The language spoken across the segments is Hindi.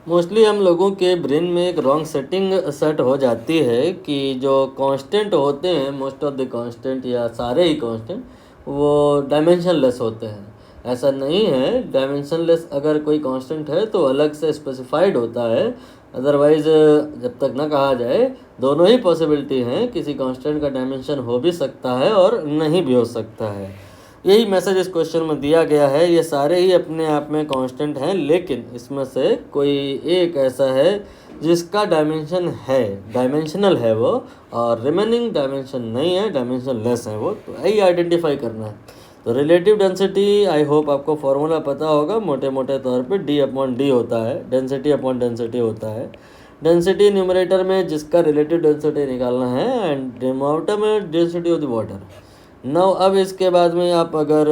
मोस्टली हम लोगों के ब्रेन में एक रॉन्ग सेटिंग सेट हो जाती है कि जो कांस्टेंट होते हैं, मोस्ट ऑफ द कांस्टेंट या सारे ही कांस्टेंट वो डायमेंशनलेस होते हैं। ऐसा नहीं है, डायमेंशनलेस अगर कोई कांस्टेंट है तो अलग से स्पेसिफाइड होता है। अदरवाइज जब तक ना कहा जाए, दोनों ही पॉसिबिलिटी हैं, किसी कांस्टेंट का डायमेंशन हो भी सकता है और नहीं भी हो सकता है। यही मैसेज इस क्वेश्चन में दिया गया है। ये सारे ही अपने आप में कांस्टेंट हैं, लेकिन इसमें से कोई एक ऐसा है जिसका डायमेंशन है, डायमेंशनल है वो, और रिमेनिंग डायमेंशन नहीं है, डायमेंशनलेस है वो। तो यही आइडेंटिफाई करना है। तो रिलेटिव डेंसिटी, आई होप आपको फॉर्मूला पता होगा। मोटे मोटे तौर पे डी अपॉन डी होता है, डेंसिटी अपॉन डेंसिटी होता है। डेंसिटी न्यूमरेटर में जिसका रिलेटिव डेंसिटी निकालना है, एंड डिनोमिनेटर में डेंसिटी ऑफ द वाटर। नौ अब इसके बाद में आप अगर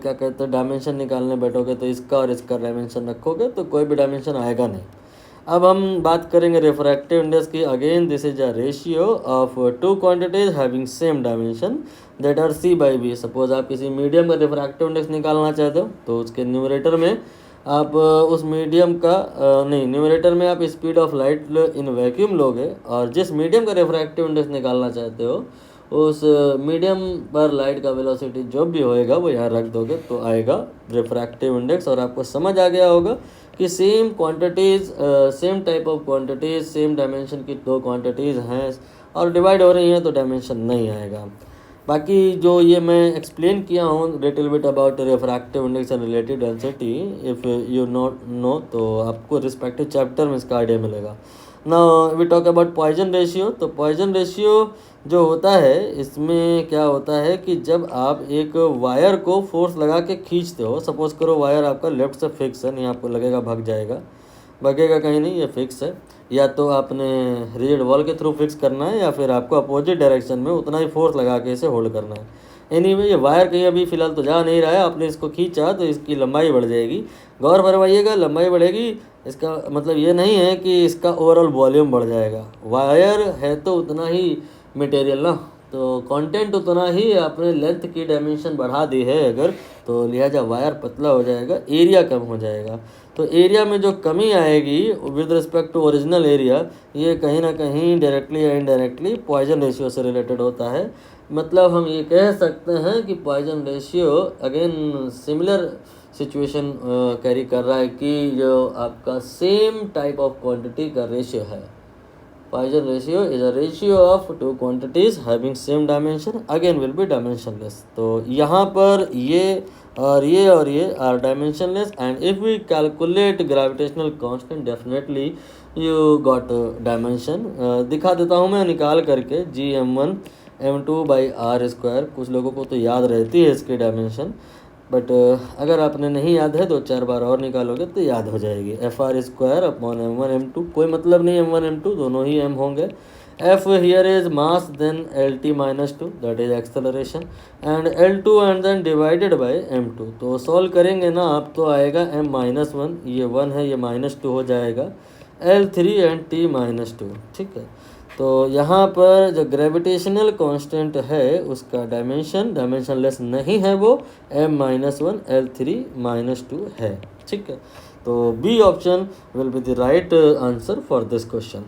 क्या कहते हैं डायमेंशन निकालने बैठोगे तो इसका और इसका डायमेंशन रखोगे तो कोई भी डायमेंशन आएगा नहीं। अब हम बात करेंगे रिफ्रैक्टिव इंडेक्स की। Again this is a ratio of two quantities having same dimension that are C by B. Suppose आप किसी मीडियम का रिफ्रैक्टिव इंडेक्स निकालना चाहते हो तो उसके न्यूमरेटर में आप उस मीडियम का नहीं, न्यूमरेटर में आप speed of light in vacuum लोगे, और जिस मीडियम का रिफ्रैक्टिव इंडेक्स निकालना चाहते हो उस मीडियम पर लाइट का वेलोसिटी जो भी होएगा वो यहाँ रख दोगे तो आएगा रिफ्रैक्टिव इंडेक्स। और आपको समझ आ गया होगा कि same quantities, same type of quantities, same dimension की दो क्वांटिटीज़ हैं और डिवाइड हो रही हैं तो डायमेंशन नहीं आएगा। बाकी जो ये मैं एक्सप्लेन किया हूँ little bit about refractive index and relative density, if you not know तो आपको रिस्पेक्टिव चैप्टर में इसका आइडिया मिलेगा। Now we talk about Poisson ratio. तो पॉइजन रेशियो जो होता है, इसमें क्या होता है कि जब आप एक वायर को फोर्स लगा के खींचते हो, सपोज करो वायर आपका लेफ्ट से फिक्स है, नहीं आपको लगेगा भाग जाएगा, भागेगा कहीं नहीं, ये फिक्स है। या तो आपने रिजिड वॉल के थ्रू फिक्स करना है या फिर आपको अपोजिट डायरेक्शन में उतना ही फोर्स लगा के इसे होल्ड करना है। एनीवे ये वायर कहीं अभी फ़िलहाल तो जा नहीं रहा है, आपने इसको खींचा तो इसकी लंबाई बढ़ जाएगी। गौर फरमाइएगा, लंबाई बढ़ेगी, इसका मतलब ये नहीं है कि इसका ओवरऑल वॉल्यूम बढ़ जाएगा। वायर है तो उतना ही मटेरियल ना, तो कंटेंट उतना ही, आपने लेंथ की डायमेंशन बढ़ा दी है अगर, तो लिहाजा वायर पतला हो जाएगा, एरिया कम हो जाएगा। तो एरिया में जो कमी आएगी with respect to original area, ये कहीं ना कहीं डायरेक्टली या इनडायरेक्टली पॉइजन रेशियो से रिलेटेड होता है। मतलब हम ये कह सकते हैं कि पॉइजन रेशियो अगेन सिमिलर सिचुएशन कैरी कर रहा है कि जो आपका सेम टाइप ऑफ क्वांटिटी का रेशियो है। Poisson ratio is a ratio of two quantities having same dimension, again will be dimensionless। तो यहाँ पर ये और ये are dimensionless, and if we calculate gravitational constant definitely you got dimension। दिखा देता हूँ मैं निकाल करके, Gm1 m2 by r square. कुछ लोगों को तो याद रहती है इसकी डायमेंशन, बट अगर आपने नहीं याद है 2-4 बार और निकालोगे तो याद हो जाएगी। F R square upon m1 m2, कोई मतलब नहीं m1 m2 दोनों ही m होंगे। F here is mass, then lt minus 2 that is acceleration, and l2 and then divided by m2। तो सॉल्व करेंगे ना आप तो आएगा m माइनस 1, ये 1 है, ये माइनस 2 हो जाएगा, l3 एंड t माइनस 2। ठीक है, तो यहाँ पर जो ग्रेविटेशनल कांस्टेंट है उसका डायमेंशन डायमेंशनलेस नहीं है, वो m-1 l3 माइनस 2 है। ठीक है, तो B option will be the right answer for this question.